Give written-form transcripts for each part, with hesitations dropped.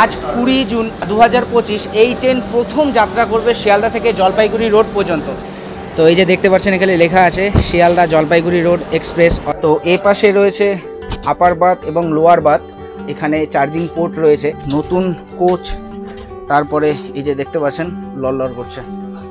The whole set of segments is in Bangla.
আজ 20 জুন 2025 এই ট্রেন প্রথম যাত্রা করবে শিয়ালদা থেকে জলপাইগুড়ি রোড পর্যন্ত। তো এই যে দেখতে পাচ্ছেন এখানে লেখা আছে শিয়ালদা জলপাইগুড়ি রোড এক্সপ্রেস। তো এই পাশে রয়েছে আপার বাথ এবং লোয়ার বাথ, এখানে চার্জিং পোর্ট রয়েছে, নতুন কোচ, তারপরে এই যে দেখতে পাচ্ছেন লড়লড় করছে।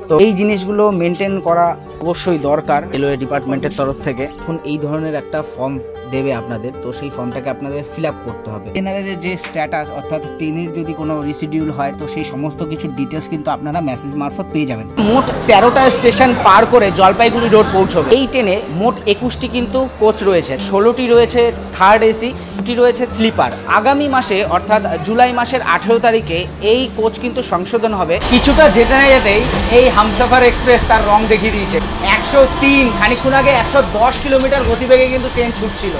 তো এই জিনিসগুলো মেনটেন করা অবশ্যই দরকার রেলওয়ে ডিপার্টমেন্টের তরফ থেকে। এখন এই ধরনের একটা ফর্ম দেবে আপনাদের, তো সেই ফর্মটাকে আপনাদের ফিল আপ করতে হবে। ট্রেনারের যে স্ট্যাটাস অর্থাৎ ট্রেনের যদি কোনো রিশিডিউল হয় তো সেই সমস্ত কিছু ডিটেলস কিন্তু আপনারা মেসেজ মারফত পেয়ে যাবেন। মোট 13টা স্টেশন পার করে জলপাইগুড়ি রোড পৌঁছবে। এই ট্রেনে মোট 21টি কিন্তু কোচ রয়েছে, 16টি রয়েছে থার্ড এসি, 2টি রয়েছে স্লিপার। আগামী মাসে অর্থাৎ জুলাই মাসের 18 তারিখে এই কোচ কিন্তু সংশোধন হবে। কিছুটা যেতে না যেতেই এই হামসফর এক্সপ্রেস তার রং দেখিয়ে দিয়েছে। 103, খানিকক্ষণ আগে 110 কিলোমিটার গতিবেগে কিন্তু ট্রেন ছুটছিল।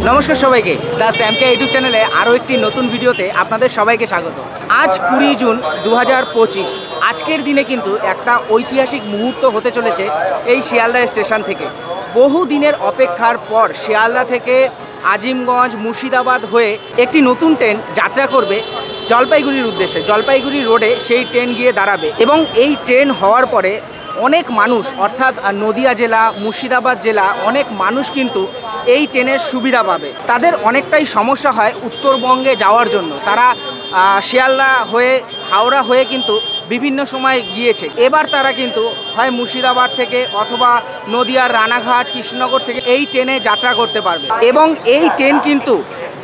নমস্কার সবাইকে, দ্য স্যামকে ইউটিউব চ্যানেলে আরও একটি নতুন ভিডিওতে আপনাদের সবাইকে স্বাগত। আজ 20 জুন 2025, আজকের দিনে কিন্তু একটা ঐতিহাসিক মুহূর্ত হতে চলেছে এই শিয়ালদা স্টেশন থেকে। বহু দিনের অপেক্ষার পর শিয়ালদা থেকে আজিমগঞ্জ মুর্শিদাবাদ হয়ে একটি নতুন ট্রেন যাত্রা করবে জলপাইগুড়ির উদ্দেশ্যে। জলপাইগুড়ি রোডে সেই ট্রেন গিয়ে দাঁড়াবে এবং এই ট্রেন হওয়ার পরে অনেক মানুষ অর্থাৎ নদিয়া জেলা, মুর্শিদাবাদ জেলা অনেক মানুষ কিন্তু এই ট্রেনের সুবিধা পাবে। তাদের অনেকটাই সমস্যা হয় উত্তরবঙ্গে যাওয়ার জন্য। তারা শিয়ালদা হয়ে হাওড়া হয়ে কিন্তু বিভিন্ন সময় গিয়েছে। এবার তারা কিন্তু হয় মুর্শিদাবাদ থেকে অথবা নদিয়ার রানাঘাট, কৃষ্ণনগর থেকে এই ট্রেনে যাত্রা করতে পারবে এবং এই ট্রেন কিন্তু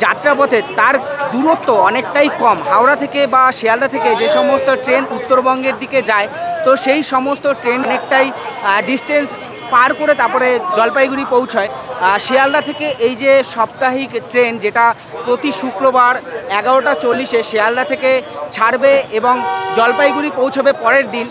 যাত্রাপথে তার দূরত্ব অনেকটাই কম। হাওড়া থেকে বা শিয়ালদা থেকে যে সমস্ত ট্রেন উত্তরবঙ্গের দিকে যায় তো সেই সমস্ত ট্রেন অনেকটাই ডিস্টেন্স পার করে তারপরে জলপাইগুড়ি পৌঁছায়। শিয়ালদা থেকে এই যে সাপ্তাহিক ট্রেন যেটা প্রতি শুক্রবার 11টা 40-এ শিয়ালদা থেকে ছাড়বে এবং জলপাইগুড়ি পৌঁছবে পরের দিন।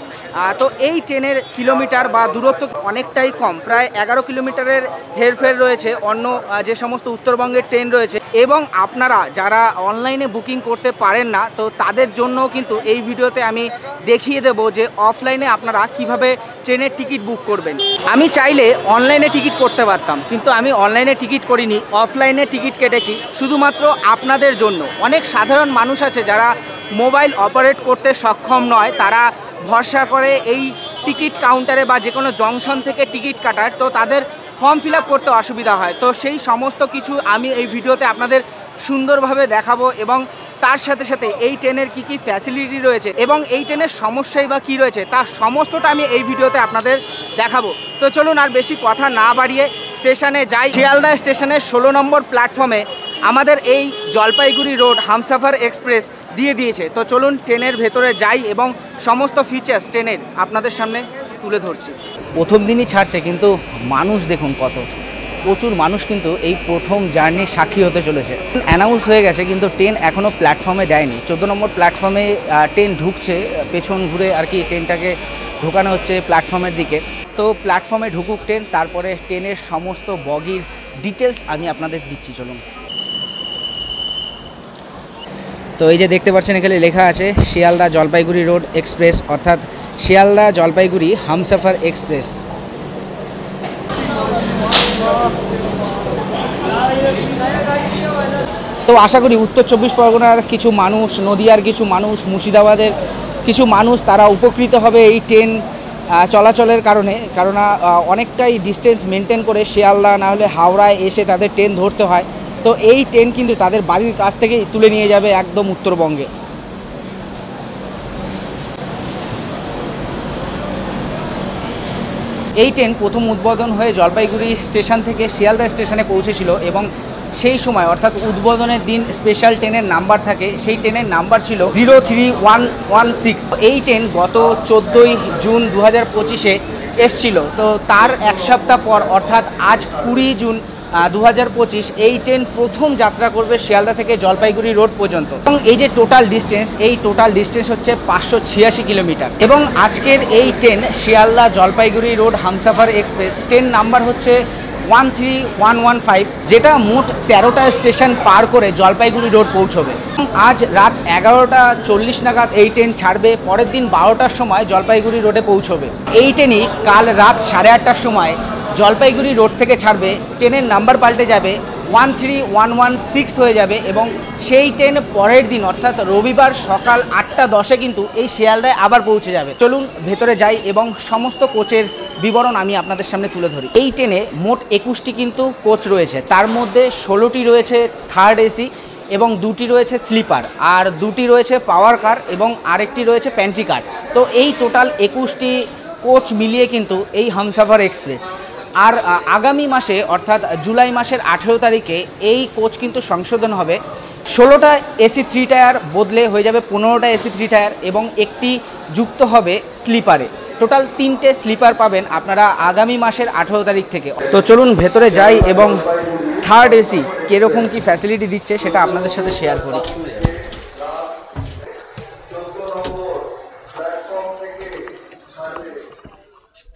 তো এই ট্রেনের কিলোমিটার বা দূরত্ব অনেকটাই কম, প্রায় 11 কিলোমিটারের হেরফের রয়েছে অন্য যে সমস্ত উত্তরবঙ্গের ট্রেন রয়েছে। এবং আপনারা যারা অনলাইনে বুকিং করতে পারেন না তো তাদের জন্য কিন্তু এই ভিডিওতে আমি দেখিয়ে দেব যে অফলাইনে আপনারা কিভাবে ট্রেনের টিকিট বুক করবেন। আমি চাইলে অনলাইনে টিকিট করতে পারতাম, কিন্তু আমি অনলাইনে টিকিট করিনি, অফলাইনে টিকিট কেটেছি শুধুমাত্র আপনাদের জন্য। অনেক সাধারণ মানুষ আছে যারা মোবাইল অপারেট করতে সক্ষম নয়, তারা ভরসা করে এই টিকিট কাউন্টারে বা যে কোনো জংশন থেকে টিকিট কাটার, তো তাদের ফর্ম ফিল আপ করতে অসুবিধা হয়। তো সেই সমস্ত কিছু আমি এই ভিডিওতে আপনাদের সুন্দরভাবে দেখাবো এবং তার সাথে সাথে এই ট্রেনের কী কী ফ্যাসিলিটি রয়েছে এবং এই ট্রেনের সমস্যাই বা কী রয়েছে তার সমস্তটা আমি এই ভিডিওতে আপনাদের দেখাবো। তো চলুন আর বেশি কথা না বাড়িয়ে স্টেশনে যাই। শিয়ালদা স্টেশনের 16 নম্বর প্ল্যাটফর্মে আমাদের এই জলপাইগুড়ি রোড হামসফর এক্সপ্রেস দিয়ে দিয়েছে। তো চলুন ট্রেনের ভেতরে যাই এবং সমস্ত ফিচার্স ট্রেনের আপনাদের সামনে তুলে ধরছি। প্রথম দিনই ছাড়ছে কিন্তু মানুষ দেখুন কত, প্রচুর মানুষ কিন্তু এই প্রথম জার্নির সাক্ষী হতে চলেছে। অ্যানাউন্স হয়ে গেছে কিন্তু ট্রেন এখনও প্ল্যাটফর্মে দেয়নি। 14 নম্বর প্ল্যাটফর্মে ট্রেন ঢুকছে, পেছন ঘুরে আর কি ট্রেনটাকে ঢোকানো হচ্ছে প্ল্যাটফর্মের দিকে। তো প্ল্যাটফর্মে ঢুকুক ট্রেন, তারপরে ট্রেনের সমস্ত বগির ডিটেলস আমি আপনাদের দিচ্ছি, চলুন। তো এই যে দেখতে পাচ্ছেন এখানে লেখা আছে শিয়ালদা জলপাইগুড়ি রোড এক্সপ্রেস, অর্থাৎ শিয়ালদা জলপাইগুড়ি হামসফর এক্সপ্রেস। তো আশা করি উত্তর 24 পরগনার কিছু মানুষ, নদিয়ার কিছু মানুষ, মুর্শিদাবাদের কিছু মানুষ তারা উপকৃত হবে এই ট্রেন চলাচলের কারণে। কারণ অনেকটাই ডিস্টেন্স মেনটেন করে শিয়ালদা না হলে হাওড়ায় এসে তাদের ট্রেন ধরতে হয়। তো এই ট্রেন কিন্তু তাদের বাড়ির কাছ থেকেই তুলে নিয়ে যাবে একদম উত্তরবঙ্গে। এই ট্রেন প্রথম উদ্বোধন হয়ে জলপাইগুড়ি স্টেশন থেকে শিয়ালদা স্টেশনে পৌঁছেছিল এবং সেই সময় অর্থাৎ উদ্বোধনের দিন স্পেশাল ট্রেনের নাম্বার থাকে, সেই ট্রেনের নাম্বার ছিল 03116। এই ট্রেন গত 14 জুন 2025-এ এসছিল। তো তার এক সপ্তাহ পর অর্থাৎ আজ 20 জুন 2025 এই ট্রেন প্রথম যাত্রা করবে শিয়ালদা থেকে জলপাইগুড়ি রোড পর্যন্ত। এবং এই যে টোটাল ডিস্টেন্স, এই টোটাল ডিস্টেন্স হচ্ছে 586 কিলোমিটার। এবং আজকের এই train Sealdah Jalpaiguri road Humsafar express, train number হচ্ছে 13115, যেটা মোট 13টা স্টেশন পার করে জলপাইগুড়ি রোড পৌঁছবে। আজ রাত 11টা 40 নাগাদ এই ট্রেন ছাড়বে, পরের দিন 12টার সময় জলপাইগুড়ি রোডে পৌঁছবে। এই ট্রেনই কাল রাত 8:30টার সময় জলপাইগুড়ি রোড থেকে ছাড়বে, ট্রেনের নাম্বার পাল্টে যাবে, 13116 হয়ে যাবে এবং সেই ট্রেন পরের দিন অর্থাৎ রবিবার সকাল 8:10 কিন্তু এই শিয়ালদায় আবার পৌঁছে যাবে। চলুন ভেতরে যাই এবং সমস্ত কোচের বিবরণ আমি আপনাদের সামনে তুলে ধরি। এই ট্রেনে মোট 21টি কিন্তু কোচ রয়েছে, তার মধ্যে 16টি রয়েছে থার্ড এসি এবং 2টি রয়েছে স্লিপার, আর 2টি রয়েছে পাওয়ার কার এবং আরেকটি রয়েছে প্যান্ট্রি কার। তো এই টোটাল 21টি কোচ মিলিয়ে কিন্তু এই হামসাফার এক্সপ্রেস। আর আগামী মাসে অর্থাৎ জুলাই মাসের 18 তারিখে এই কোচ কিন্তু সংশোধন হবে। 16টা এসি 3 টায়ার বদলে হয়ে যাবে 15টা এসি 3 টায়ার এবং একটি যুক্ত হবে স্লিপারে। টোটাল 3টে স্লিপার পাবেন আপনারা আগামী মাসের 18 তারিখ থেকে। তো চলুন ভেতরে যাই এবং থার্ড এসি কীরকম কী ফ্যাসিলিটি দিচ্ছে সেটা আপনাদের সাথে শেয়ার করি।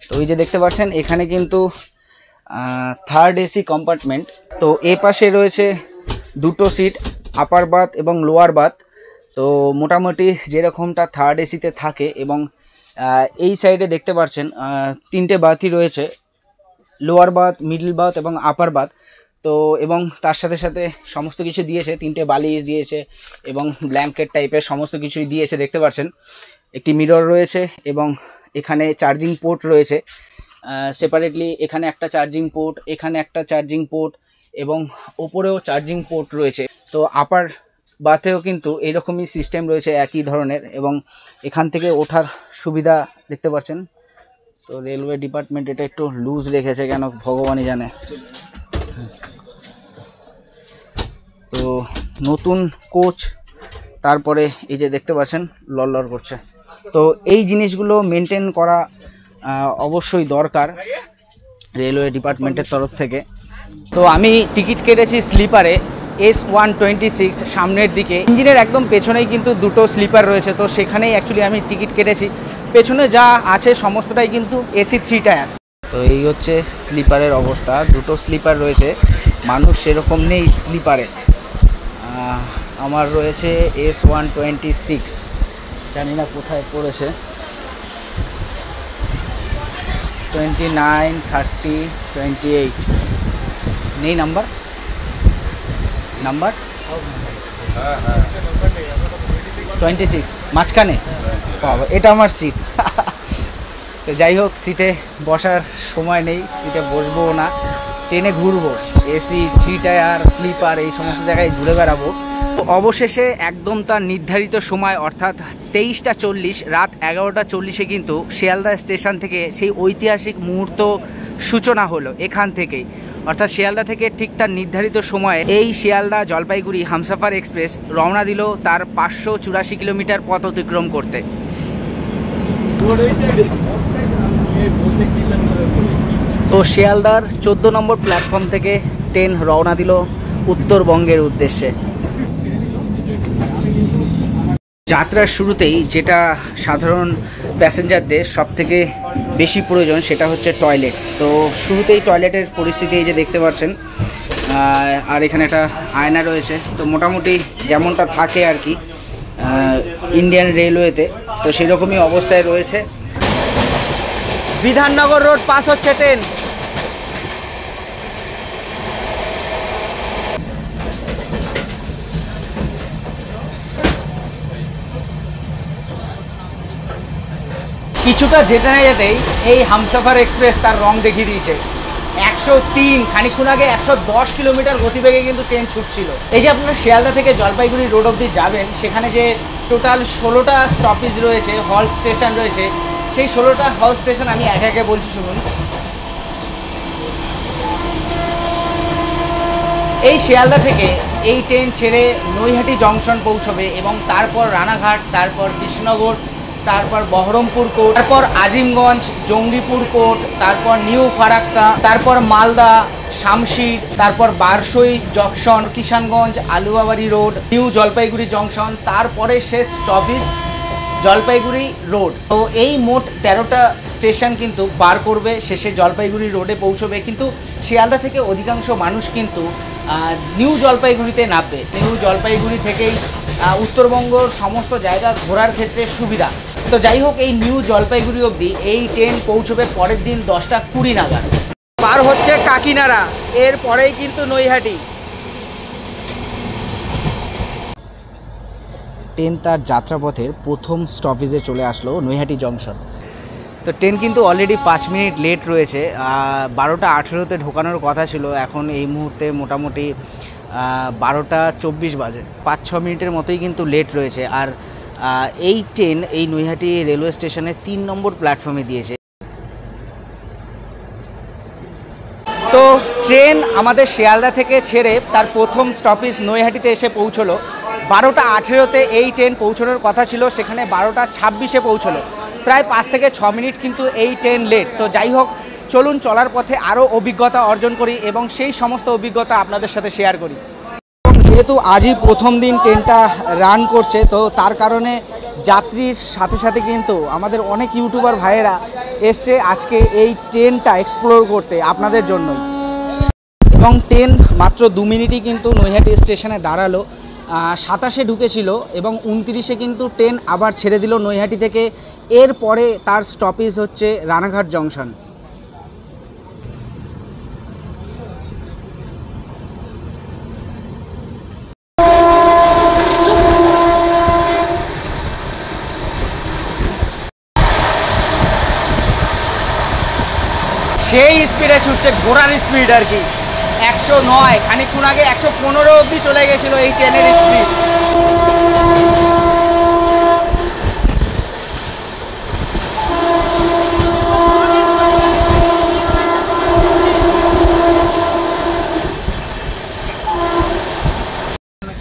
তো এই যে দেখতে পাচ্ছেন এখানে কিন্তু থার্ড এসি কম্পার্টমেন্ট। তো এ পাশে রয়েছে 2টো সিট, আপার বাথ এবং লোয়ার বাথ। তো মোটামুটি যেরকমটা থার্ড এসিতে থাকে এবং এই সাইডে দেখতে পাচ্ছেন 3টে বাথই রয়েছে, লোয়ার বাথ, মিডল বাথ এবং আপার বাথ। তো এবং তার সাথে সাথে সমস্ত কিছু দিয়েছে, 3টে বালিশ দিয়েছে এবং ব্ল্যাঙ্কেট টাইপের সমস্ত কিছুই দিয়েছে দেখতে পাচ্ছেন। একটি মিরর রয়েছে এবং এখানে চার্জিং পোর্ট রয়েছে সেপারেটলি, এখানে একটা চার্জিং পোর্ট, এখানে একটা চার্জিং পোর্ট এবং ওপরেও চার্জিং পোর্ট রয়েছে। তো আপার বাথেও কিন্তু এইরকমই সিস্টেম রয়েছে একই ধরনের এবং এখান থেকে ওঠার সুবিধা দেখতে পাচ্ছেন। তো রেলওয়ে ডিপার্টমেন্ট এটা একটু লুজ রেখেছে কেন ভগবানই জানে। তো নতুন কোচ, তারপরে এই যে দেখতে পাচ্ছেন লড়লড় করছে। তো এই জিনিসগুলো মেনটেন করা অবশ্যই দরকার রেলওয়ে ডিপার্টমেন্টের তরফ থেকে। তো আমি টিকিট কেটেছি স্লিপারে S126 সামনের দিকে, ইঞ্জিনের একদম পেছনেই কিন্তু 2টো স্লিপার রয়েছে। তো সেখানেই অ্যাকচুয়ালি আমি টিকিট কেটেছি। পেছনে যা আছে সমস্তটাই কিন্তু এসি 3 টায়ার। তো এই হচ্ছে স্লিপারের অবস্থা, 2টো স্লিপার রয়েছে, মানুষ সেরকম নেই স্লিপারে। আমার রয়েছে S126, জানি না কোথায় পড়েছে, 29, 30, 28 নেই নাম্বার 26 মাঝখানে। এটা আমার সিট। তো যাই হোক, সিটে বসার সময় নেই, সিটে বসবো না, ট্রেনে ঘুরবো, এসি 3 টায়ার স্লিপার এই সমস্ত জায়গায় ঘুরে বেড়াবো। অবশেষে একদম তার নির্ধারিত সময় অর্থাৎ 23:40 রাত 11:40 কিন্তু শিয়ালদা স্টেশন থেকে সেই ঐতিহাসিক মুহূর্ত সূচনা হলো এখান থেকেই, অর্থাৎ শিয়ালদা থেকে ঠিক তার নির্ধারিত সময়ে এই শিয়ালদা জলপাইগুড়ি হামসাফার এক্সপ্রেস রওনা দিল তার 584 কিলোমিটার পথ অতিক্রম করতে। তো শিয়ালদার 14 নম্বর প্ল্যাটফর্ম থেকে ট্রেন রওনা দিল উত্তরবঙ্গের উদ্দেশ্যে। যাত্রার শুরুতেই যেটা সাধারণ প্যাসেঞ্জারদের সবথেকে বেশি প্রয়োজন সেটা হচ্ছে টয়লেট। তো শুরুতেই টয়লেটের পরিস্থিতি এই যে দেখতে পাচ্ছেন, আর এখানে একটা আয়না রয়েছে। তো মোটামুটি যেমনটা থাকে আর কি ইন্ডিয়ান রেলওয়েতে, তো সেরকমই অবস্থায় রয়েছে। বিধাননগর রোড পাস হচ্ছে ট্রেন। কিছুটা যেতে না যেতেই এই হামসাফার এক্সপ্রেস তার রং দেখিয়ে দিয়েছে। 103, খানিকক্ষণ আগে 110 কিলোমিটার গতিবেগে কিন্তু ট্রেন ছুটছিল। এই যে আপনারা শিয়ালদা থেকে জলপাইগুড়ি রোড অবধি যাবেন, সেখানে যে টোটাল 16টা স্টপেজ রয়েছে, হল স্টেশন রয়েছে, সেই 16টা হল স্টেশন আমি একে একে বলছি শুনুন। এই শিয়ালদা থেকে এই ট্রেন ছেড়ে নৈহাটি জংশন পৌঁছবে এবং তারপর রানাঘাট, তারপর কৃষ্ণনগর, তারপর বহরমপুর কোর্ট, তারপর আজিমগঞ্জ, জঙ্গিপুর কোর্ট, তারপর নিউ ফারাক্কা, তারপর মালদা, শামশির, তারপর Barsoi junction, Kishanganj, Aluabari road, new Jalpaiguri junction, তারপরে শেষ স্টপেজ জলপাইগুড়ি রোড। তো এই মোট 13টা স্টেশন কিন্তু পার করবে, শেষে জলপাইগুড়ি রোডে পৌঁছবে। কিন্তু শিয়ালদা থেকে অধিকাংশ মানুষ কিন্তু নিউ জলপাইগুড়িতে নামবে। নিউ জলপাইগুড়ি থেকেই উত্তরবঙ্গর সমস্ত জায়গা ঘোরার ক্ষেত্রে সুবিধা। তো যাই হোক, এই নিউ জলপাইগুড়ি অবধি এই ট্রেন পৌঁছবে পরের দিন 10টা 20 নাগাদ। পার হচ্ছে কাকিনাড়া, এর পরেই কিন্তু নৈহাটি। ট্রেন তার যাত্রাপথের প্রথম স্টপেজে চলে আসলো নৈহাটি জংশন। তো ট্রেন কিন্তু অলরেডি 5 মিনিট লেট রয়েছে। 12টা 18-তে ঢোকানোর কথা ছিল, এখন এই মুহূর্তে মোটামুটি 12টা 24 বাজে। 5-6 মিনিটের মতোই কিন্তু লেট রয়েছে। আর এই ট্রেন এই নৈহাটি রেলওয়ে স্টেশনে 3 নম্বর প্ল্যাটফর্মে দিয়েছে। তো ট্রেন আমাদের শিয়ালদা থেকে ছেড়ে তার প্রথম স্টপেজ নৈহাটিতে এসে পৌঁছলো। 12টা 18-তে এই ট্রেন পৌঁছানোর কথা ছিল, সেখানে 12টা 26-এ পৌঁছলো। প্রায় 5 থেকে 6 মিনিট কিন্তু এই ট্রেন লেট। তো যাই হোক, চলুন চলার পথে আরও অভিজ্ঞতা অর্জন করি এবং সেই সমস্ত অভিজ্ঞতা আপনাদের সাথে শেয়ার করি। যেহেতু আজই প্রথম দিন ট্রেনটা রান করছে, তো তার কারণে যাত্রীর সাথে সাথে কিন্তু আমাদের অনেক ইউটিউবার ভাইয়েরা এসছে আজকে এই ট্রেনটা এক্সপ্লোর করতে আপনাদের জন্যই। এবং ট্রেন মাত্র 2 মিনিটই কিন্তু নৈহাটি স্টেশনে দাঁড়ালো। 27-এ ঢুকেছিল এবং 29-এ কিন্তু ট্রেন আবার ছেড়ে দিল নৈহাটি থেকে। এরপরে তার স্টপেজ হচ্ছে রানাঘাট জংশন। সেই স্পিডে ছুটছে, ঘোড়ার স্পিড আর কি। 109, খানিকক্ষণ আগে 115 অবধি চলে গেছিল এই ট্রেনের স্পিড।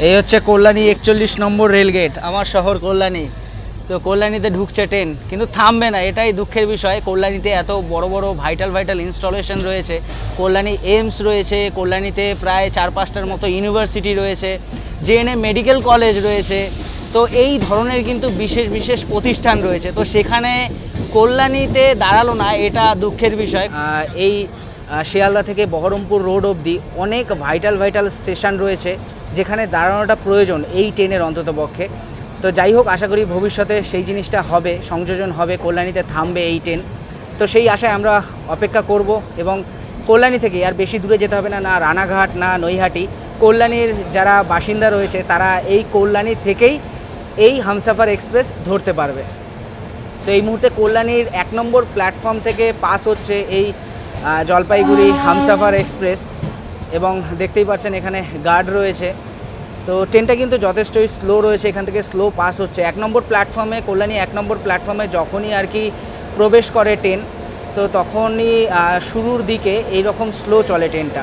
এই হচ্ছে কল্যাণী 41 নম্বর রেলগেট, আমার শহর কল্যাণী। তো কল্যাণীতে ঢুকছে ট্রেন, কিন্তু থামবে না, এটাই দুঃখের বিষয়। কল্যাণীতে এত বড় বড় ভাইটাল ইনস্টলেশন রয়েছে। কল্যাণী এইমস রয়েছে, কল্যাণীতে প্রায় 4-5টার মতো ইউনিভার্সিটি রয়েছে, জেএনএম মেডিকেল কলেজ রয়েছে। তো এই ধরনের কিন্তু বিশেষ প্রতিষ্ঠান রয়েছে। তো সেখানে কল্যাণীতে দাঁড়ালো না, এটা দুঃখের বিষয়। এই শিয়ালদা থেকে বহরমপুর রোড অবধি অনেক ভাইটাল স্টেশন রয়েছে যেখানে দাঁড়ানোটা প্রয়োজন এই ট্রেনের অন্ততপক্ষে। তো যাই হোক, আশা করি ভবিষ্যতে সেই জিনিসটা হবে, সংযোজন হবে, কল্যাণীতে থামবে এই ট্রেন। তো সেই আশায় আমরা অপেক্ষা করব। এবং কল্যাণী থেকে আর বেশি দূরে যেতে হবে না, না রানাঘাট না নৈহাটি। কল্যাণীর যারা বাসিন্দা রয়েছে তারা এই কল্যাণী থেকেই এই হামসাফার এক্সপ্রেস ধরতে পারবে। তো এই মুহূর্তে কল্যাণীর 1 নম্বর প্ল্যাটফর্ম থেকে পাস হচ্ছে এই জলপাইগুড়ি হামসাফার এক্সপ্রেস। এবং দেখতেই পাচ্ছেন এখানে গার্ড রয়েছে। তো ট্রেনটা কিন্তু যথেষ্টই স্লো রয়েছে, এখান থেকে স্লো পাস হচ্ছে। 1 নম্বর প্ল্যাটফর্মে, কল্যাণী 1 নম্বর প্ল্যাটফর্মে যখনই আর কি প্রবেশ করে ট্রেন, তো তখনই শুরুর দিকে এই রকম স্লো চলে ট্রেনটা।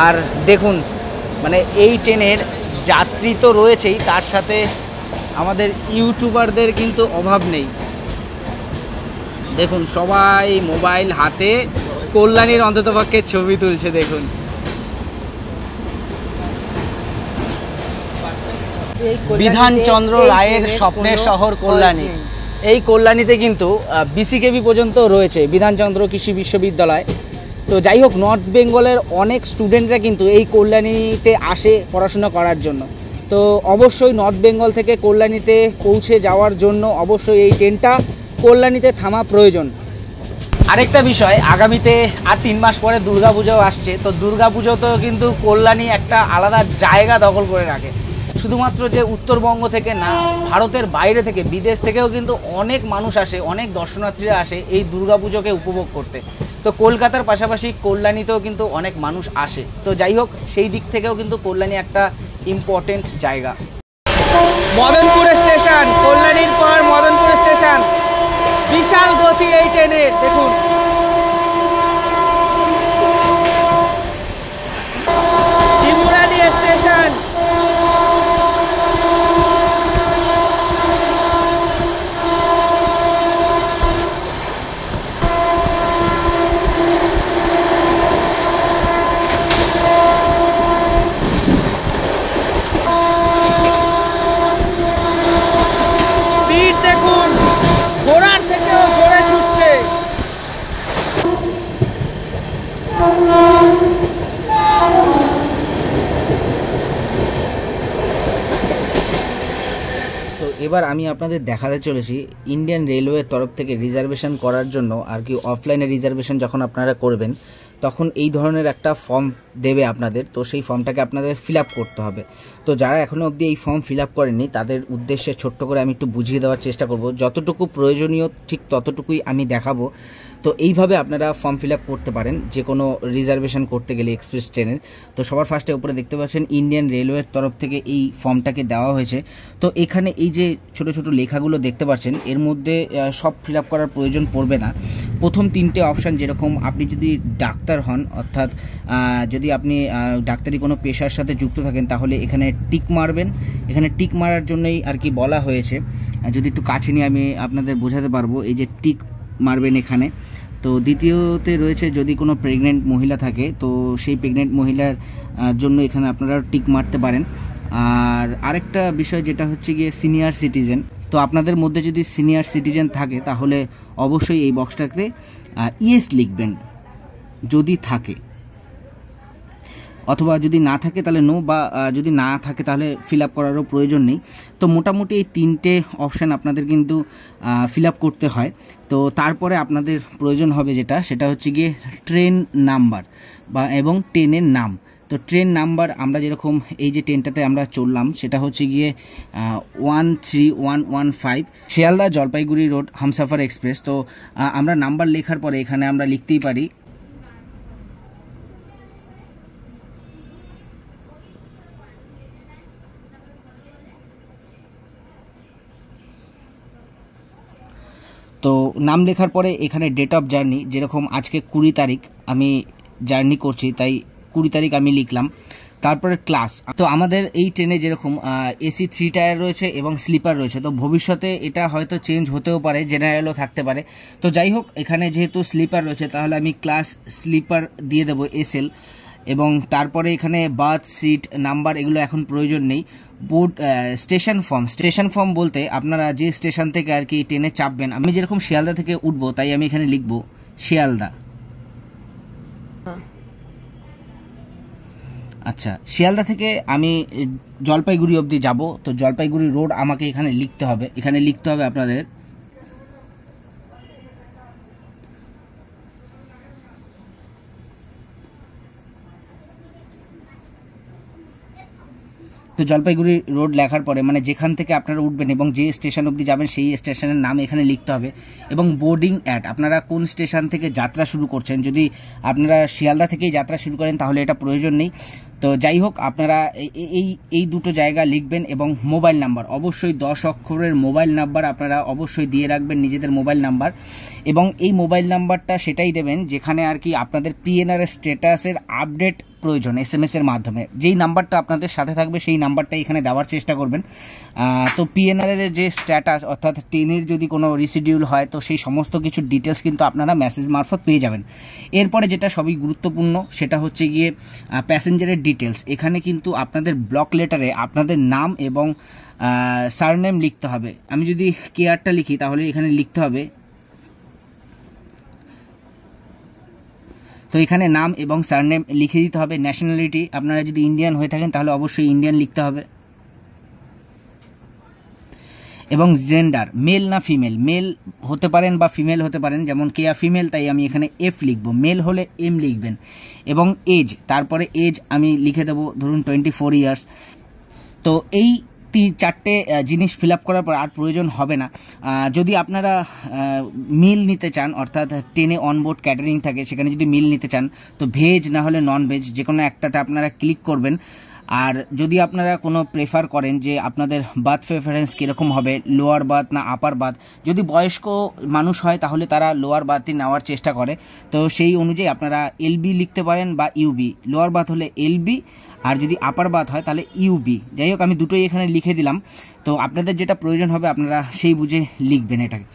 আর দেখুন, মানে এই ট্রেনের যাত্রী তো রয়েছেই, তার সাথে আমাদের ইউটিউবারদের কিন্তু অভাব নেই। দেখুন, সবাই মোবাইল হাতে কল্যাণীর অন্ততপক্ষে ছবি তুলছে। দেখুন, বিধানচন্দ্র রায়ের স্বপ্নের শহর কল্যাণী। এই কল্যাণীতে কিন্তু বিসিকেবি পর্যন্ত রয়েছে, বিধানচন্দ্র কৃষি বিশ্ববিদ্যালয়। তো যাই হোক, নর্থ বেঙ্গলের অনেক স্টুডেন্টরা কিন্তু এই কল্যাণীতে আসে পড়াশোনা করার জন্য। তো অবশ্যই নর্থ বেঙ্গল থেকে কল্যাণীতে পৌঁছে যাওয়ার জন্য অবশ্যই এই ট্রেনটা কল্যাণীতে থামা প্রয়োজন। আরেকটা বিষয়, আগামীতে আর 3 মাস পরে দুর্গাপুজোও আসছে। তো দুর্গাপুজোতেও কিন্তু কল্যাণী একটা আলাদা জায়গা দখল করে রাখে। শুধুমাত্র যে উত্তরবঙ্গ থেকে না, ভারতের বাইরে থেকে, বিদেশ থেকেও কিন্তু অনেক মানুষ আসে, অনেক দর্শনার্থীরা আসে এই দুর্গাপুজোকে উপভোগ করতে। তো কলকাতার পাশাপাশি কল্যাণীতেও কিন্তু অনেক মানুষ আসে। তো যাই হোক, সেই দিক থেকেও কিন্তু কল্যাণী একটা ইম্পর্টেন্ট জায়গা। মদনপুর স্টেশন, কল্যাণীর পর মদনপুর স্টেশন। বিশাল গতি এই ট্রেনের, দেখুন। শিমুরালি স্টেশন। এবার আমি আপনাদের দেখাতে চলেছি ইন্ডিয়ান রেলওয়ের তরফ থেকে রিজার্ভেশন করার জন্য আর কি অফলাইনে রিজার্ভেশন যখন আপনারা করবেন তখন এই ধরনের একটা ফর্ম দেবে আপনাদের। তো সেই ফর্মটাকে আপনাদের ফিল আপ করতে হবে। তো যারা এখনও অবধি এই ফর্ম ফিল আপ করেননি তাদের উদ্দেশ্যে ছোট্ট করে আমি একটু বুঝিয়ে দেওয়ার চেষ্টা করব, যতটুকু প্রয়োজনীয় ঠিক ততটুকুই আমি দেখাবো। তো এইভাবে আপনারা ফর্ম ফিল আপ করতে পারেন যে কোনো রিজার্ভেশন করতে গেলে এক্সপ্রেস ট্রেনের। তো সবার ফার্স্টে উপরে দেখতে পাচ্ছেন ইন্ডিয়ান রেলওয়ের তরফ থেকে এই ফর্মটাকে দেওয়া হয়েছে। তো এখানে এই যে ছোট ছোট লেখাগুলো দেখতে পাচ্ছেন এর মধ্যে সব ফিল আপ করার প্রয়োজন পড়বে না। প্রথম তিনটে অপশান যেরকম আপনি যদি ডাক্তার হন, অর্থাৎ যদি আপনি ডাক্তারি কোনো পেশার সাথে যুক্ত থাকেন তাহলে এখানে টিক মারবেন। এখানে টিক মারার জন্যই আর কি বলা হয়েছে। যদি একটু কাছে নিয়ে আমি আপনাদের বোঝাতে পারবো, এই যে টিক মারবেন এখানে। তো দ্বিতীয়তে রয়েছে যদি কোনো প্রেগনেন্ট মহিলা থাকে তো সেই প্রেগনেন্ট মহিলার জন্য এখানে আপনারা টিক মারতে পারেন। আর আরেকটা বিষয় যেটা হচ্ছে গিয়ে সিনিয়র সিটিজেন। তো আপনাদের মধ্যে যদি সিনিয়র সিটিজেন থাকে তাহলে অবশ্যই এই বক্সটাতে ইয়েস লিখবেন যদি থাকে, অথবা যদি না থাকে তাহলে নো, বা যদি না থাকে তাহলে ফিল আপ করারও প্রয়োজন নেই। তো মোটামুটি এই তিনটে অপশান আপনাদের কিন্তু ফিল আপ করতে হয়। তো তারপরে আপনাদের প্রয়োজন হবে সেটা হচ্ছে গিয়ে ট্রেন নাম্বার এবং ট্রেনের নাম। তো ট্রেন নাম্বার আমরা যেরকম এই যে ট্রেনটাতে আমরা চললাম সেটা হচ্ছে গিয়ে 13115 শিয়ালদা জলপাইগুড়ি রোড হামসাফার এক্সপ্রেস। তো আমরা নাম্বার লেখার পরে এখানে আমরা লিখতেই পারি তো নাম লেখার পরে এখানে ডেট অফ জার্নি, যেরকম আজকে 20 তারিখ আমি জার্নি করছি তাই 20 তারিখ আমি লিখলাম। তারপরে ক্লাস, তো আমাদের এই ট্রেনে যেরকম এসি 3 টায়ার রয়েছে এবং স্লিপার রয়েছে। তো ভবিষ্যতে এটা হয়তো চেঞ্জ হতেও পারে, জেনারেলও থাকতে পারে। তো যাই হোক এখানে যেহেতু স্লিপার রয়েছে তাহলে আমি ক্লাস স্লিপার দিয়ে দেবো SL। এবং তারপরে এখানে বার্থ সিট নাম্বার এগুলো এখন প্রয়োজন নেই। বোর্ড স্টেশন ফর্ম বলতে আপনারা যে স্টেশন থেকে আর কি ট্রেনে চাপবেন। আমি যেরকম শিয়ালদা থেকে উঠবো তাই আমি এখানে লিখবো শিয়ালদা। আচ্ছা, শিয়ালদা থেকে আমি জলপাইগুড়ি অবধি যাব। তো জলপাইগুড়ি রোড আমাকে এখানে লিখতে হবে। এখানে লিখতে হবে আপনাদের তো জলপাইগুড়ি রোড লেখার পরে মানে যেখান থেকে আপনারা উঠবেন এবং যে স্টেশন অবধি যাবেন সেই স্টেশনের নাম এখানে লিখতে হবে। এবং বোর্ডিং অ্যাট, আপনারা কোন স্টেশন থেকে যাত্রা শুরু করছেন। যদি আপনারা শিয়ালদা থেকেই যাত্রা শুরু করেন তাহলে এটা প্রয়োজন নেই। তো যাই হোক আপনারা এই দুটো জায়গা লিখবেন। এবং মোবাইল নাম্বার অবশ্যই 10 অক্ষরের মোবাইল নাম্বার আপনারা অবশ্যই দিয়ে রাখবেন, নিজেদের মোবাইল নাম্বার। এবং এই মোবাইল নাম্বারটা সেটাই দেবেন যেখানে আর কি আপনাদের PNR স্ট্যাটাসের আপডেট প্রয়োজন SMS এর মাধ্যমে। যেই নাম্বারটা আপনাদের সাথে থাকবে সেই নাম্বারটাই এখানে দেওয়ার চেষ্টা করবেন। তো PNR এর যে স্ট্যাটাস অর্থাৎ ট্রেনের যদি কোনো রিশিডিউল হয় তো সেই সমস্ত কিছু ডিটেলস কিন্তু আপনারা মেসেজ মারফত পেয়ে যাবেন। এরপরে যেটা সবই গুরুত্বপূর্ণ সেটা হচ্ছে গিয়ে প্যাসেঞ্জারের ডিটেলস। এখানে কিন্তু আপনাদের ব্লক লেটারে আপনাদের নাম এবং সারনেম লিখতে হবে। আমি যদি কেয়ারটা লিখি তাহলে এখানে লিখতে হবে, তো এখানে নাম এবং সারনেম লিখে দিতে হবে। ন্যাশনালিটি আপনারা যদি ইন্ডিয়ান হয়ে থাকেন তাহলে অবশ্যই ইন্ডিয়ান লিখতে হবে। এবং জেন্ডার মেল না ফিমেল, মেল হতে পারেন বা ফিমেল হতে পারেন, যেমন কেয়া ফিমেল তাই আমি এখানে F লিখব, মেল হলে M লিখবেন। এবং এজ, তারপরে এজ আমি লিখে দেবো ধরুন 24 ইয়ার্স। তো এই চারটে জিনিস ফিল আপ করার পর আর প্রয়োজন হবে না। যদি আপনারা মিল নিতে চান অর্থাৎ ট্রেনে অনবোর্ড ক্যাটারিং থাকে সেখানে যদি মিল নিতে চান তো ভেজ না হলে নন ভেজ যে কোনো একটাতে আপনারা ক্লিক করবেন। আর যদি আপনারা কোনো প্রেফার করেন যে আপনাদের বার্থ প্রেফারেন্স কীরকম হবে, লোয়ার বার্থ না আপার বার্থ, যদি বয়স্ক মানুষ হয় তাহলে তারা লোয়ার বার্থই নেওয়ার চেষ্টা করে। তো সেই অনুযায়ী আপনারা LB লিখতে পারেন বা UB। লোয়ার বার্থ হলে LB আর যদি আপার বার্থ হয় তাহলে UB। যাই হোক আমি দুটোই এখানে লিখে দিলাম। তো আপনাদের যেটা প্রয়োজন হবে আপনারা সেই বুঝে লিখবেন এটাকে।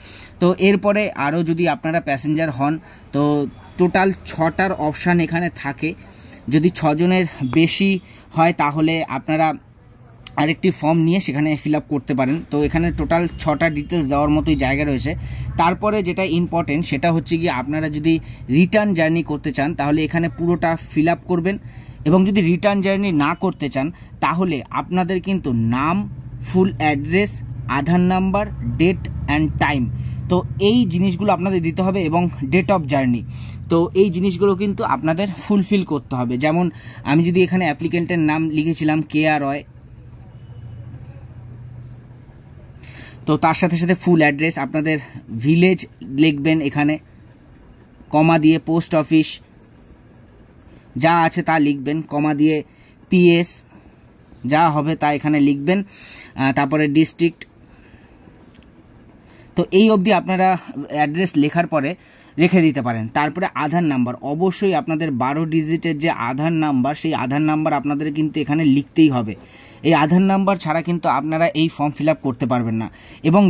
তো এরপরে আরও যদি আপনারা প্যাসেঞ্জার হন তো টোটাল 6টার অপশান এখানে থাকে। যদি 6 জনের বেশি হয় তাহলে আপনারা আরেকটি ফর্ম নিয়ে সেখানে ফিল আপ করতে পারেন। তো এখানে টোটাল 6টা ডিটেলস দেওয়ার মতোই জায়গা রয়েছে। তারপরে যেটা ইম্পর্টেন্ট সেটা হচ্ছে কি আপনারা যদি রিটার্ন জার্নি করতে চান তাহলে এখানে পুরোটা ফিল আপ করবেন। এবং যদি রিটার্ন জার্নি না করতে চান তাহলে আপনাদের কিন্তু নাম, full address Aadhaar number, date and time. তো এই জিনিসগুলো আপনাদের দিতে হবে এবং ডেট অফ জার্নি। তো এই জিনিসগুলো কিন্তু আপনাদের ফুলফিল করতে হবে। যেমন আমি যদি এখানে অ্যাপ্লিকেন্টের নাম লিখেছিলাম KR রয়, তো তার সাথে সাথে ফুল অ্যাড্রেস, আপনাদের ভিলেজ লিখবেন এখানে, কমা দিয়ে পোস্ট অফিস যা আছে তা লিখবেন, কমা দিয়ে PS যা হবে তা এখানে লিখবেন, তারপরে ডিস্ট্রিক্ট। তো এই অবধি আপনারা অ্যাড্রেস লেখার পরে রেখে দিতে পারেন। তারপরে আধার নাম্বার, অবশ্যই আপনাদের 12 ডিজিটের যে আধার নাম্বার, সেই আধার নাম্বার আপনাদের কিন্তু এখানে লিখতেই হবে। এই আধার নাম্বার ছাড়া কিন্তু আপনারা এই ফর্ম ফিল আপ করতে পারবেন না। এবং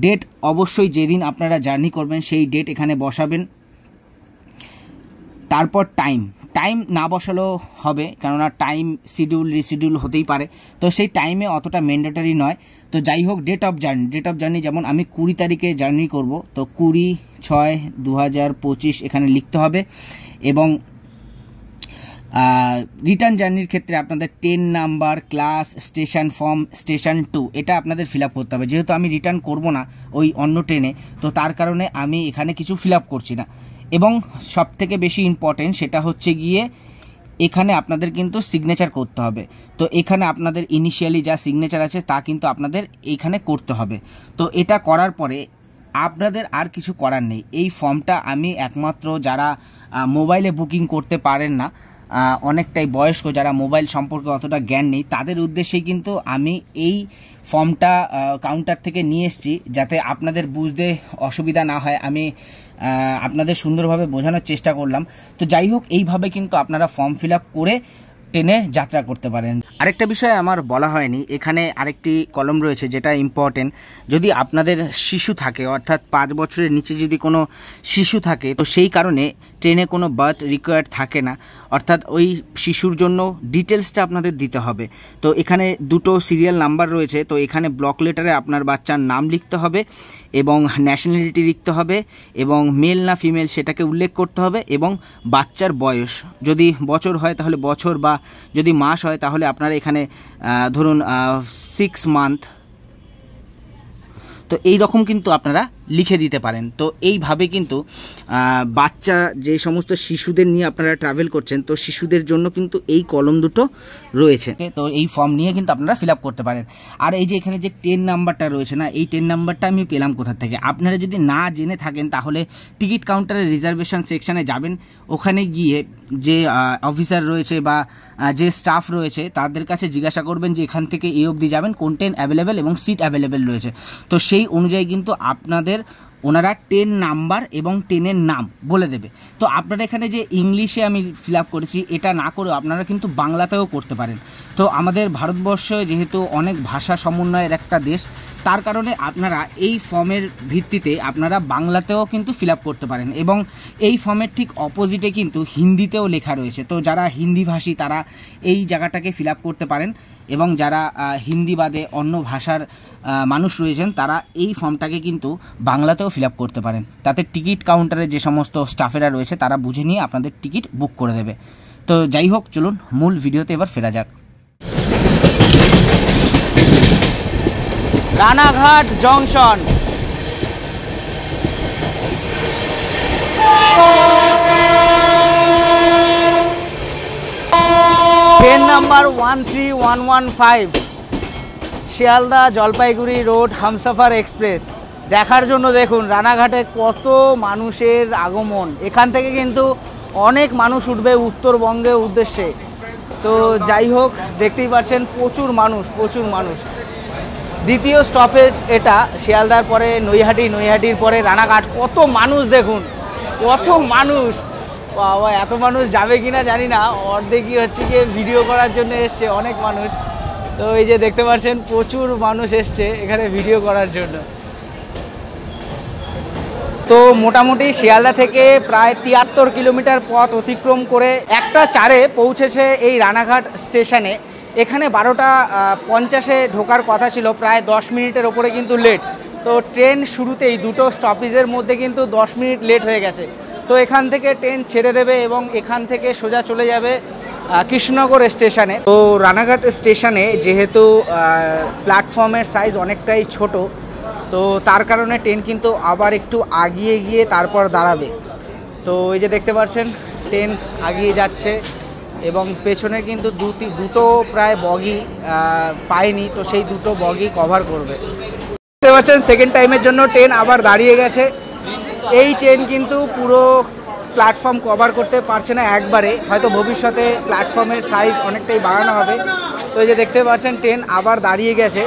ডেট অবশ্যই যেদিন আপনারা জার্নি করবেন সেই ডেট এখানে বসাবেন। তারপর টাইম না বসালেও হবে, কেননা টাইম রিশিডিউল হতেই পারে, তো সেই টাইমে অতটা ম্যান্ডেটরি নয়। তো যাই হোক, ডেট অফ জার্নি যেমন আমি 20 তারিখে জার্নি করব, তো 20/6/2025 এখানে লিখতে হবে। এবং রিটার্ন জার্নির ক্ষেত্রে আপনাদের 10 number, class, station form, station 2 এটা আপনাদের ফিল আপ করতে হবে। যেহেতু আমি রিটার্ন করব না ওই অন্য ট্রেনে, তো তার কারণে আমি এখানে কিছু ফিল আপ করছি না। এবং সবথেকে বেশি ইম্পর্টেন্ট সেটা হচ্ছে গিয়ে এখানে আপনাদের কিন্তু সিগনেচার করতে হবে। তো এখানে আপনাদের ইনিশিয়ালি যা সিগনেচার আছে তা কিন্তু আপনাদের এইখানে করতে হবে। তো এটা করার পরে আপনাদের আর কিছু করার নেই। এই ফর্মটা আমি একমাত্র যারা মোবাইলে বুকিং করতে পারেন না, অনেকটাই বয়স্ক, যারা মোবাইল সম্পর্কে অতটা জ্ঞান নেই, তাদের উদ্দেশ্যেই কিন্তু আমি এই ফর্মটা কাউন্টার থেকে নিয়ে এসেছি, যাতে আপনাদের বুঝতে অসুবিধা না হয়। আমি আপনাদের সুন্দরভাবে বোঝানোর চেষ্টা করলাম। তো যাই হোক, এইভাবে কিন্তু আপনারা ফর্ম ফিল আপ করে ট্রেনে যাত্রা করতে পারেন। আরেকটা বিষয় আমার বলা হয়নি, এখানে আরেকটি কলম রয়েছে যেটা ইম্পর্টেন্ট। যদি আপনাদের শিশু থাকে, অর্থাৎ 5 বছরের নিচে যদি কোনো শিশু থাকে, তো সেই কারণে ট্রেনে কোনো বার্থ রিকোয়ার্ড থাকে না, অর্থাৎ ওই শিশুর জন্য ডিটেলসটা আপনাদের দিতে হবে। তো এখানে 2টো সিরিয়াল নাম্বার রয়েছে, তো এখানে ব্লক লেটারে আপনার বাচ্চার নাম লিখতে হবে এবং ন্যাশনালিটি লিখতে হবে, এবং মেল না ফিমেল সেটাকে উল্লেখ করতে হবে, এবং বাচ্চার বয়স যদি বছর হয় তাহলে বছর, বা যদি মাস হয় তাহলে আপনারা এখানে ধরুন 6 মান্থ, তো এই রকম কিন্তু আপনারা লিখে দিতে পারেন। তো এইভাবে কিন্তু বাচ্চা যে সমস্ত শিশুদের নিয়ে আপনারা ট্রাভেল করছেন, তো শিশুদের জন্য কিন্তু এই কলম দুটো রয়েছে। তো এই ফর্ম নিয়ে কিন্তু আপনারা ফিল আপ করতে পারেন। আর এই যে এখানে যে 10 নাম্বারটা রয়েছে না, এই 10 নাম্বারটা আমি পেলাম কোথা থেকে? আপনারা যদি না জেনে থাকেন তাহলে টিকিট কাউন্টারে রিজার্ভেশন সেকশানে যাবেন, ওখানে গিয়ে যে অফিসার রয়েছে বা যে স্টাফ রয়েছে তাদের কাছে জিজ্ঞাসা করবেন যে এখান থেকে এই অবধি যাবেন, কোন ট্রেন অ্যাভেলেবেল এবং সিট অ্যাভেলেবেল রয়েছে। তো সেই অনুযায়ী কিন্তু আপনাদের ওনারা 10 নাম্বার এবং ট্রেনের নাম বলে দেবে। তো আপনারা এখানে যে ইংলিশে আমি ফিল আপ করেছি, এটা না করেও আপনারা কিন্তু বাংলাতেও করতে পারেন। তো আমাদের ভারতবর্ষ যেহেতু অনেক ভাষা সমন্বয়ের একটা দেশ, তার কারণে আপনারা এই ফর্মের ভিত্তিতে আপনারা বাংলাতেও কিন্তু ফিল আপ করতে পারেন। এবং এই ফর্মের ঠিক অপোজিটে কিন্তু হিন্দিতেও লেখা রয়েছে। তো যারা হিন্দিভাষী তারা এই জায়গাটাকে ফিল আপ করতে পারেন, এবং যারা হিন্দি বাদে অন্য ভাষার মানুষ রয়েছেন তারা এই ফর্মটাকে কিন্তু বাংলাতেও ফিল আপ করতে পারেন। তাতে টিকিট কাউন্টারে যে সমস্ত স্টাফেরা রয়েছে তারা বুঝে নিয়ে আপনাদের টিকিট বুক করে দেবে। তো যাই হোক, চলুন মূল ভিডিওতে এবার ফেরা যাক। Ranaghat junction, train number 13115, Sealdah Jalpaiguri road Humsafar express দেখার জন্য দেখুন রানাঘাটে কত মানুষের আগমন। এখান থেকে কিন্তু অনেক মানুষ উঠবে উত্তরবঙ্গের উদ্দেশ্যে। তো যাই হোক, দেখতেই পাচ্ছেন প্রচুর মানুষ। দ্বিতীয় স্টপেজ এটা, শিয়ালদার পরে নৈহাটি, নৈহাটির পরে রানাঘাট। কত মানুষ দেখুন, কত মানুষ! বাবা, এত মানুষ যাবে কিনা জানি না, অর্ধেকই হচ্ছে গিয়ে ভিডিও করার জন্য এসছে অনেক মানুষ। তো এই যে দেখতে পাচ্ছেন প্রচুর মানুষ এসছে এখানে ভিডিও করার জন্য। তো মোটামুটি শিয়ালদা থেকে প্রায় 73 কিলোমিটার পথ অতিক্রম করে 1টা 4-এ পৌঁছেছে এই রানাঘাট স্টেশনে। এখানে 12টা 50-এ ঢোকার কথা ছিল, প্রায় 10 মিনিটের ওপরে কিন্তু লেট। তো ট্রেন শুরুতেই 2টো স্টপেজের মধ্যে কিন্তু 10 মিনিট লেট হয়ে গেছে। তো এখান থেকে ট্রেন ছেড়ে দেবে এবং এখান থেকে সোজা চলে যাবে কৃষ্ণনগর স্টেশনে। তো রানাঘাট স্টেশনে যেহেতু প্ল্যাটফর্মের সাইজ অনেকটাই ছোট, তো তার কারণে ট্রেন কিন্তু আবার একটু আগিয়ে গিয়ে তারপর দাঁড়াবে। তো এই যে দেখতে পাচ্ছেন ট্রেন আগিয়ে যাচ্ছে এবং পেছনে কিন্তু দুটো প্রায় বগি পায়নি, তো সেই দুটো বগি কভার করবে। দেখতে পাচ্ছেন সেকেন্ড টাইমের জন্য ট্রেন আবার দাঁড়িয়ে গেছে। এই ট্রেন কিন্তু পুরো প্ল্যাটফর্ম কভার করতে পারছে না একবারে, হয়তো ভবিষ্যতে প্ল্যাটফর্মের সাইজ অনেকটাই বাড়ানো হবে। তো এই যে দেখতে পাচ্ছেন ট্রেন আবার দাঁড়িয়ে গেছে।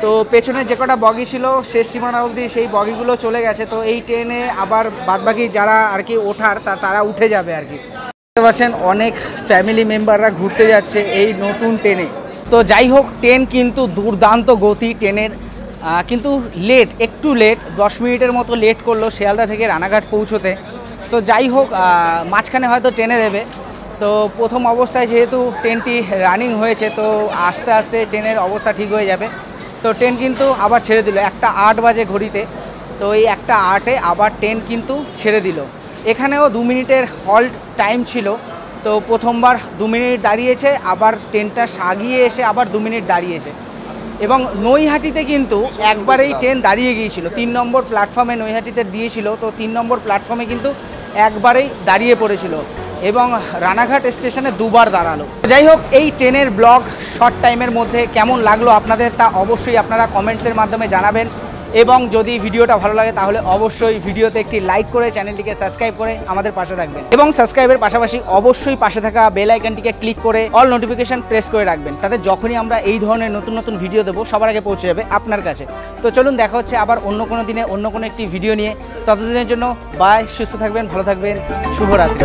তো পেছনে যে কটা বগি ছিল শেষ সীমানা অবধি সেই বগিগুলো চলে গেছে। তো এই ট্রেনে আবার বাদবাকি যারা আর কি ওঠার তারা উঠে যাবে আর কি। দেখতে পাচ্ছেন অনেক ফ্যামিলি মেম্বাররা ঘুরতে যাচ্ছে এই নতুন ট্রেনে। তো যাই হোক, ট্রেন কিন্তু দুর্দান্ত গতি ট্রেনের, কিন্তু একটু লেট 10 মিনিটের মতো লেট করলো শিয়ালদা থেকে রানাঘাট পৌঁছোতে। তো যাই হোক, মাঝখানে হয়তো ট্রেনে দেবে। তো প্রথম অবস্থায় যেহেতু ট্রেনটি রানিং হয়েছে, তো আস্তে আস্তে ট্রেনের অবস্থা ঠিক হয়ে যাবে। তো ট্রেন কিন্তু আবার ছেড়ে দিল 1:08 বাজে ঘড়িতে। তো এই 1:08-এ আবার ট্রেন কিন্তু ছেড়ে দিল। এখানেও 2 মিনিটের হল্ট টাইম ছিল। তো প্রথমবার 2 মিনিট দাঁড়িয়েছে, আবার ট্রেনটা সাগিয়ে এসে আবার 2 মিনিট দাঁড়িয়েছে। এবং নৈহাটিতে কিন্তু একবারেই ট্রেন দাঁড়িয়ে গিয়েছিল, 3 নম্বর প্ল্যাটফর্মে নৈহাটিতে দিয়েছিল। তো 3 নম্বর প্ল্যাটফর্মে কিন্তু একবারেই দাঁড়িয়ে পড়েছিল এবং রানাঘাট স্টেশনে দুবার দাঁড়ালো। যাই হোক, এই ট্রেনের ব্লগ শর্ট টাইমের মধ্যে কেমন লাগলো আপনাদের, তা অবশ্যই আপনারা কমেন্টসের মাধ্যমে জানাবেন। এবং যদি ভিডিওটা ভালো লাগে তাহলে অবশ্যই ভিডিওতে একটি লাইক করে চ্যানেলটিকে সাবস্ক্রাইব করে আমাদের পাশে থাকবেন। এবং সাবস্ক্রাইবের পাশাপাশি অবশ্যই পাশে থাকা বেল আইকনটিকে ক্লিক করে অল নোটিফিকেশন প্রেস করে রাখবেন, তাতে যখনই আমরা এই ধরনের নতুন নতুন ভিডিও দেবো সবার আগে পৌঁছে যাবে আপনার কাছে। তো চলুন, দেখা হচ্ছে আবার অন্য কোনো দিনে অন্য কোনো একটি ভিডিও নিয়ে। ততদিনের জন্য বাই, সুস্থ থাকবেন, ভালো থাকবেন, শুভরাত্রি।